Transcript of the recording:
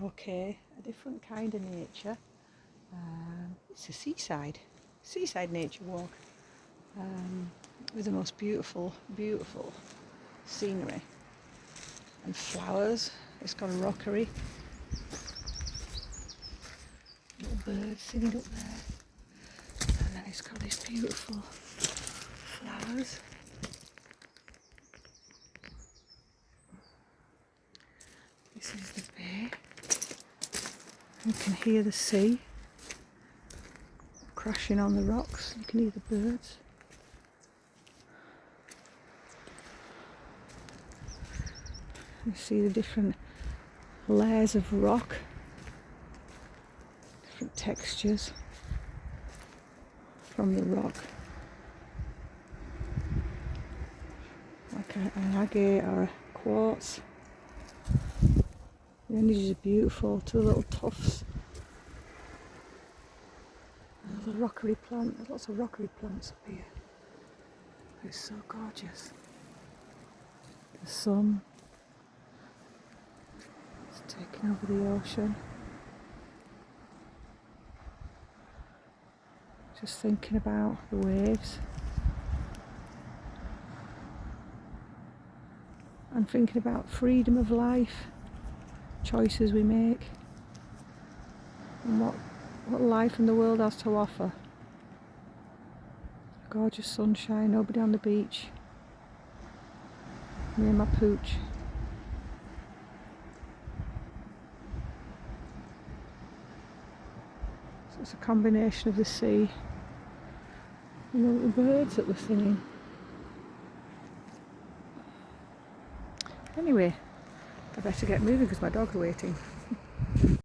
Okay, a different kind of nature. It's a seaside nature walk with the most beautiful scenery and flowers. It's got a rockery, little birds singing up there, and then it's got these beautiful flowers. This is the bay. You can hear the sea crashing on the rocks. You can hear the birds. You see the different layers of rock, different textures from the rock, like an agate or a quartz. The images are beautiful, two little tufts. There's a rockery plant, there's lots of rockery plants up here. It's so gorgeous. The sun is taking over the ocean. Just thinking about the waves. And thinking about freedom of life, choices we make, and what life and the world has to offer. Gorgeous sunshine, nobody on the beach. Me and my pooch. So it's a combination of the sea and the birds that were singing. Anyway, I better get moving because my dog's waiting.